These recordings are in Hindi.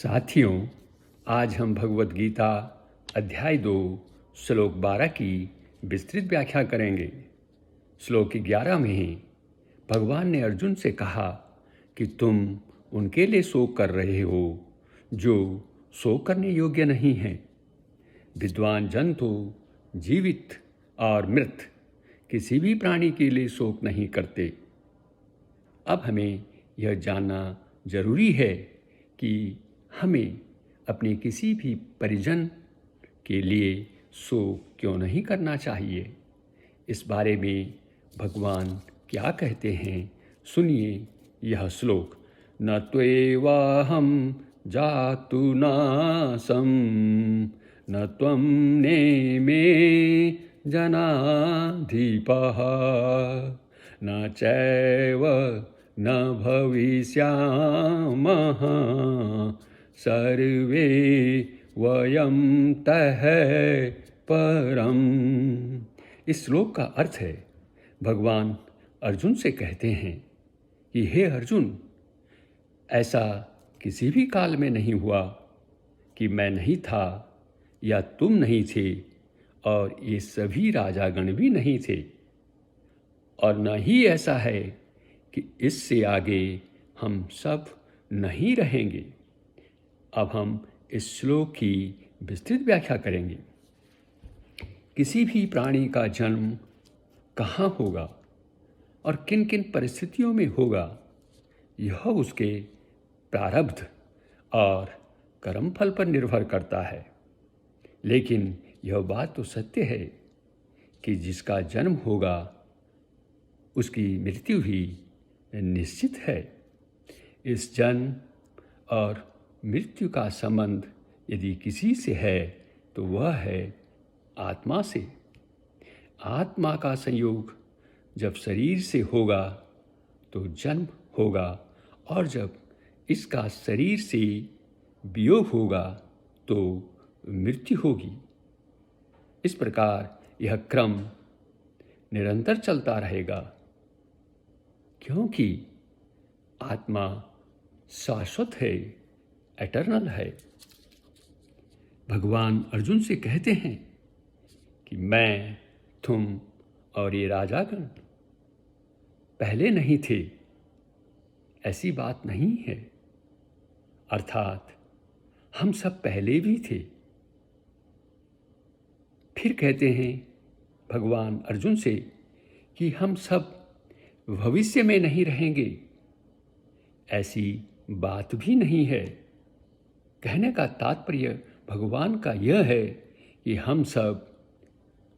साथियों, आज हम भगवद गीता अध्याय 2 श्लोक 12 की विस्तृत व्याख्या करेंगे। श्लोक 11 में भगवान ने अर्जुन से कहा कि तुम उनके लिए शोक कर रहे हो जो शोक करने योग्य नहीं हैं। विद्वान जन तो जीवित और मृत किसी भी प्राणी के लिए शोक नहीं करते। अब हमें यह जानना जरूरी है कि हमें अपने किसी भी परिजन के लिए शोक क्यों नहीं करना चाहिए। इस बारे में भगवान क्या कहते हैं, सुनिए यह श्लोक। न त्वेवाहं जातु नासं न त्वं नेमे जनाधिपः न चैव न भविष्यामः सर्वे वयं तः परम। इस श्लोक का अर्थ है, भगवान अर्जुन से कहते हैं कि हे अर्जुन, ऐसा किसी भी काल में नहीं हुआ कि मैं नहीं था या तुम नहीं थे और ये सभी राजागण भी नहीं थे, और न ही ऐसा है कि इससे आगे हम सब नहीं रहेंगे। अब हम इस श्लोक की विस्तृत व्याख्या करेंगे। किसी भी प्राणी का जन्म कहाँ होगा और किन किन परिस्थितियों में होगा, यह उसके प्रारब्ध और कर्मफल पर निर्भर करता है। लेकिन यह बात तो सत्य है कि जिसका जन्म होगा उसकी मृत्यु भी निश्चित है। इस जन्म और मृत्यु का संबंध यदि किसी से है तो वह है आत्मा से। आत्मा का संयोग जब शरीर से होगा तो जन्म होगा, और जब इसका शरीर से वियोग होगा तो मृत्यु होगी। इस प्रकार यह क्रम निरंतर चलता रहेगा, क्योंकि आत्मा शाश्वत है, एटर्नल है। भगवान अर्जुन से कहते हैं कि मैं, तुम और ये राजागण पहले नहीं थे, ऐसी बात नहीं है। अर्थात हम सब पहले भी थे। फिर कहते हैं भगवान अर्जुन से कि हम सब भविष्य में नहीं रहेंगे, ऐसी बात भी नहीं है। कहने का तात्पर्य भगवान का यह है कि हम सब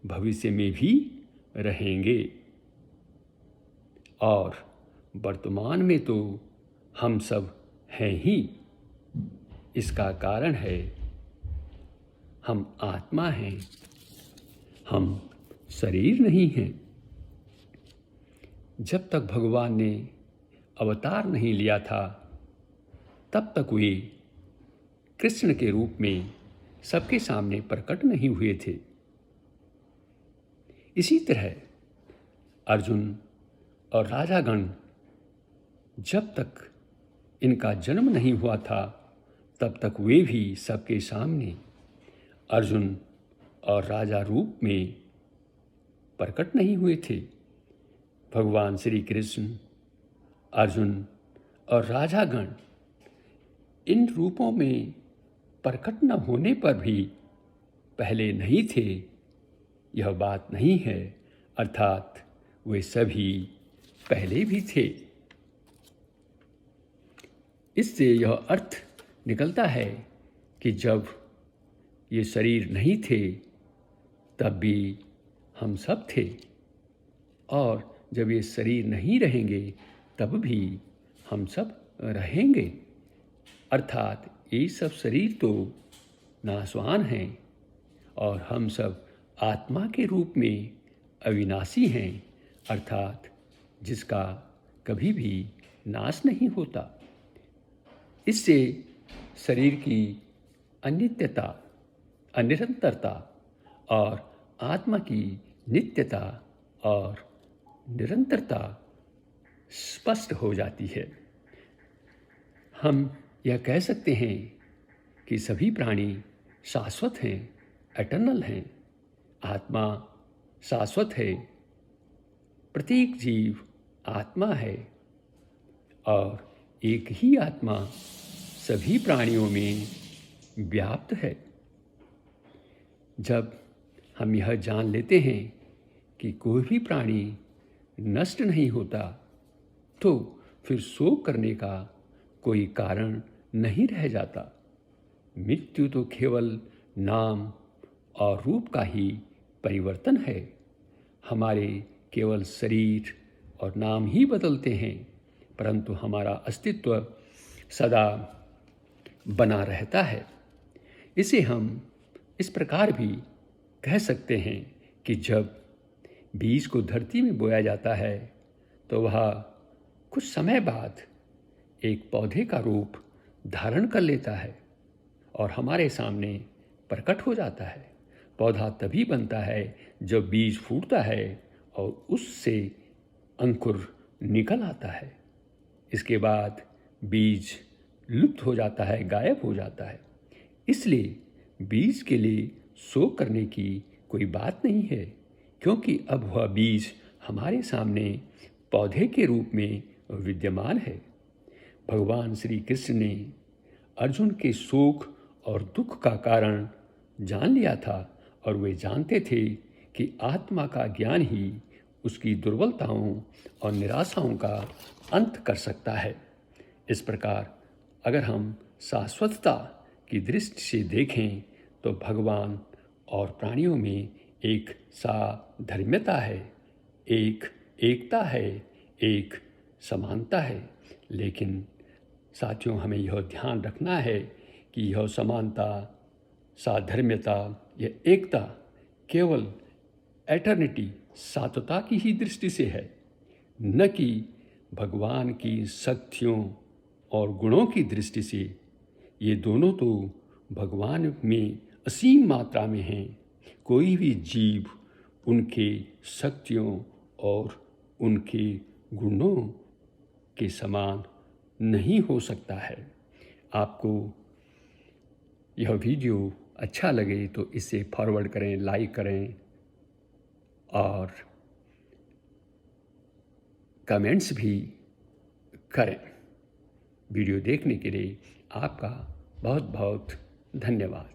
भविष्य में भी रहेंगे, और वर्तमान में तो हम सब हैं ही। इसका कारण है हम आत्मा हैं, हम शरीर नहीं हैं। जब तक भगवान ने अवतार नहीं लिया था तब तक वे कृष्ण के रूप में सबके सामने प्रकट नहीं हुए थे। इसी तरह अर्जुन और राजागण जब तक इनका जन्म नहीं हुआ था तब तक वे भी सबके सामने अर्जुन और राजा रूप में प्रकट नहीं हुए थे। भगवान श्री कृष्ण, अर्जुन और राजागण इन रूपों में प्रकट न होने पर भी पहले नहीं थे, यह बात नहीं है। अर्थात वे सभी पहले भी थे। इससे यह अर्थ निकलता है कि जब ये शरीर नहीं थे तब भी हम सब थे, और जब ये शरीर नहीं रहेंगे तब भी हम सब रहेंगे। अर्थात ये सब शरीर तो नाशवान हैं और हम सब आत्मा के रूप में अविनाशी हैं, अर्थात जिसका कभी भी नाश नहीं होता। इससे शरीर की अनित्यता, अनिरंतरता और आत्मा की नित्यता और निरंतरता स्पष्ट हो जाती है। हम यह कह सकते हैं कि सभी प्राणी शाश्वत हैं, एटर्नल हैं। आत्मा शाश्वत है, प्रत्येक जीव आत्मा है और एक ही आत्मा सभी प्राणियों में व्याप्त है। जब हम यह जान लेते हैं कि कोई भी प्राणी नष्ट नहीं होता, तो फिर शोक करने का कोई कारण नहीं रह जाता। मृत्यु तो केवल नाम और रूप का ही परिवर्तन है। हमारे केवल शरीर और नाम ही बदलते हैं, परंतु हमारा अस्तित्व सदा बना रहता है। इसे हम इस प्रकार भी कह सकते हैं कि जब बीज को धरती में बोया जाता है तो वह कुछ समय बाद एक पौधे का रूप धारण कर लेता है और हमारे सामने प्रकट हो जाता है। पौधा तभी बनता है जब बीज फूटता है और उससे अंकुर निकल आता है। इसके बाद बीज लुप्त हो जाता है, गायब हो जाता है। इसलिए बीज के लिए शोक करने की कोई बात नहीं है, क्योंकि अब वह बीज हमारे सामने पौधे के रूप में विद्यमान है। भगवान श्री कृष्ण ने अर्जुन के शोक और दुख का कारण जान लिया था और वे जानते थे कि आत्मा का ज्ञान ही उसकी दुर्बलताओं और निराशाओं का अंत कर सकता है। इस प्रकार अगर हम शाश्वतता की दृष्टि से देखें तो भगवान और प्राणियों में एक साधर्म्यता है, एक एकता है, एक समानता है। लेकिन साथियों, हमें यह ध्यान रखना है कि यह समानता, साधर्म्यता, यह एकता केवल एटर्निटी, शाश्वतता की ही दृष्टि से है, न कि भगवान की शक्तियों और गुणों की दृष्टि से। ये दोनों तो भगवान में असीम मात्रा में हैं। कोई भी जीव उनके शक्तियों और उनके गुणों के समान नहीं हो सकता है। आपको यह वीडियो अच्छा लगे तो इसे फॉरवर्ड करें, लाइक करें और कमेंट्स भी करें। वीडियो देखने के लिए आपका बहुत बहुत धन्यवाद।